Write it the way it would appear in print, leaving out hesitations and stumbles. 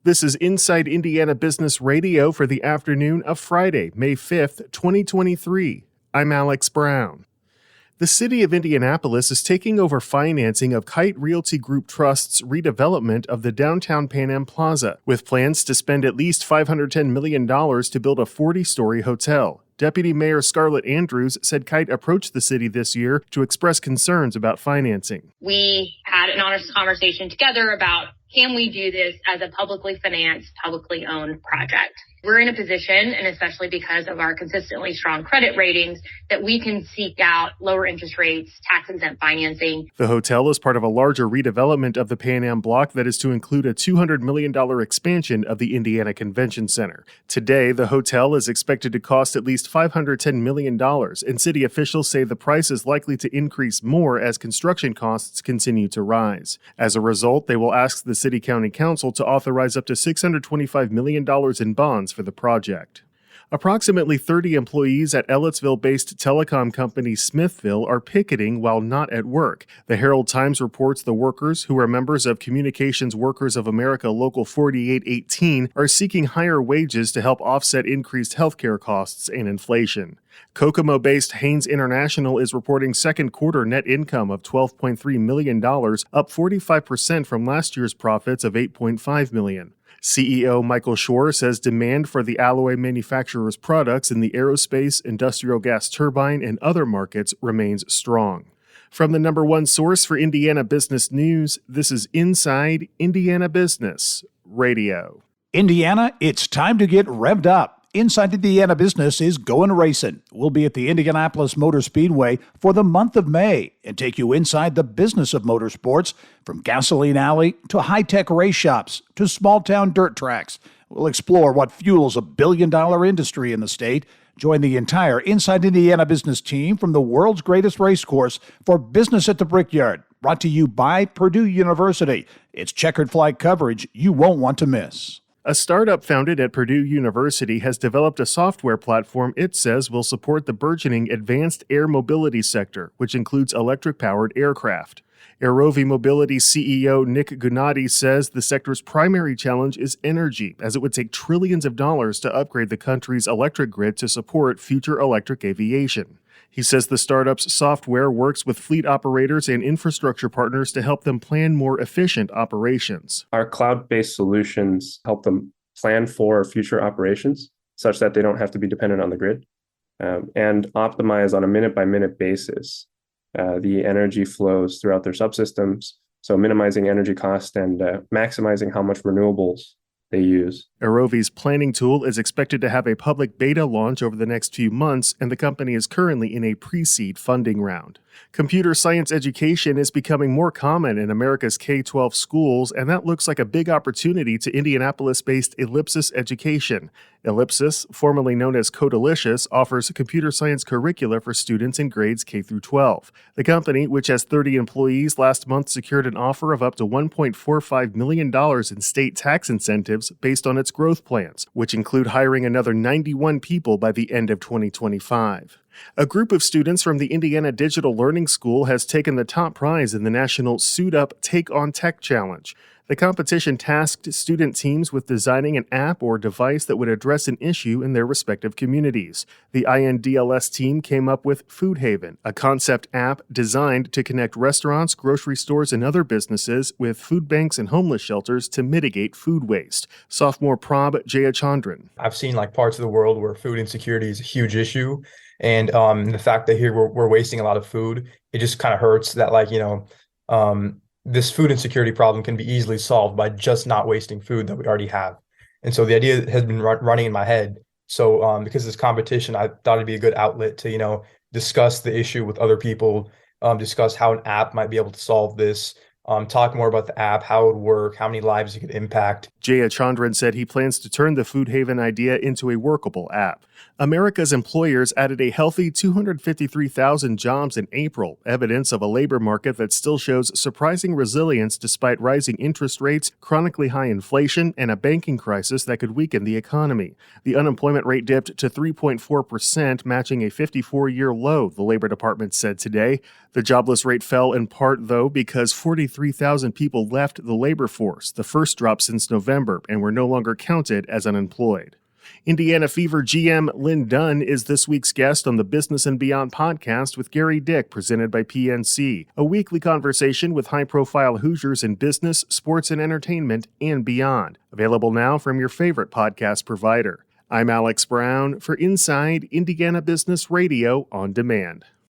This is Inside Indiana Business Radio for the afternoon of Friday, May 5th, 2023. I'm Alex Brown. The city of Indianapolis is taking over financing of Kite Realty Group Trust's redevelopment of the downtown Pan Am Plaza, with plans to spend at least $510 million to build a 40-story hotel. Deputy Mayor Scarlett Andrews said Kite approached the city this year to express concerns about financing. We had an honest conversation together about, can we do this as a publicly financed, publicly owned project? We're in a position, and especially because of our consistently strong credit ratings, that we can seek out lower interest rates, tax-exempt financing. The hotel is part of a larger redevelopment of the Pan Am block that is to include a $200 million expansion of the Indiana Convention Center. Today, the hotel is expected to cost at least $510 million, and city officials say the price is likely to increase more as construction costs continue to rise. As a result, they will ask the City County Council to authorize up to $625 million in bonds for the project. Approximately 30 employees at Ellettsville-based telecom company Smithville are picketing while not at work. The Herald Times reports the workers, who are members of Communications Workers of America Local 4818, are seeking higher wages to help offset increased healthcare costs and inflation. Kokomo-based Haynes International is reporting second quarter net income of $12.3 million, up 45% from last year's profits of $8.5 million. CEO Michael Shore says demand for the alloy manufacturer's products in the aerospace, industrial gas turbine, and other markets remains strong. From the number one source for Indiana business news, this is Inside Indiana Business Radio. Indiana, it's time to get revved up. Inside Indiana Business is going racing. We'll be at the Indianapolis Motor Speedway for the month of May and take you inside the business of motorsports, from gasoline alley to high-tech race shops to small-town dirt tracks. We'll explore what fuels a billion-dollar industry in the state. Join the entire Inside Indiana Business team from the world's greatest race course for Business at the Brickyard, brought to you by Purdue University. It's checkered flag coverage you won't want to miss. A startup founded at Purdue University has developed a software platform it says will support the burgeoning advanced air mobility sector, which includes electric-powered aircraft. Aerovi Mobility's CEO Nick Gunati says the sector's primary challenge is energy, as it would take trillions of dollars to upgrade the country's electric grid to support future electric aviation. He says the startup's software works with fleet operators and infrastructure partners to help them plan more efficient operations. Our cloud-based solutions help them plan for future operations such that they don't have to be dependent on the grid, and optimize on a minute-by-minute basis the energy flows throughout their subsystems, so minimizing energy cost and maximizing how much renewables they use. Aerovi's planning tool is expected to have a public beta launch over the next few months, and the company is currently in a pre-seed funding round. Computer science education is becoming more common in America's K-12 schools, and that looks like a big opportunity to Indianapolis-based Ellipsis Education. Ellipsis, formerly known as Codalicious, offers computer science curricula for students in grades K through 12. The company, which has 30 employees, last month secured an offer of up to $1.45 million in state tax incentives based on its growth plans, which include hiring another 91 people by the end of 2025. A group of students from the Indiana Digital Learning School has taken the top prize in the national Suit Up Take on Tech Challenge. The competition tasked student teams with designing an app or device that would address an issue in their respective communities. The INDLS team came up with Food Haven, a concept app designed to connect restaurants, grocery stores, and other businesses with food banks and homeless shelters to mitigate food waste. Sophomore Prab Jayachandran. I've seen parts of the world where food insecurity is a huge issue. And the fact that here we're wasting a lot of food, it just kind of hurts that this food insecurity problem can be easily solved by just not wasting food that we already have. And so the idea has been running in my head. So because of this competition, I thought it'd be a good outlet to, discuss the issue with other people, discuss how an app might be able to solve this, talk more about the app, how it would work, how many lives it could impact. Jayachandran said he plans to turn the Food Haven idea into a workable app. America's employers added a healthy 253,000 jobs in April, evidence of a labor market that still shows surprising resilience despite rising interest rates, chronically high inflation, and a banking crisis that could weaken the economy. The unemployment rate dipped to 3.4%, matching a 54-year low, the Labor Department said today. The jobless rate fell in part, though, because 43 43,000 people left the labor force, the first drop since November, and were no longer counted as unemployed. Indiana Fever GM Lynn Dunn is this week's guest on the Business and Beyond podcast with Gary Dick, presented by PNC, a weekly conversation with high-profile Hoosiers in business, sports, and entertainment, and beyond. Available now from your favorite podcast provider. I'm Alex Brown for Inside Indiana Business Radio on Demand.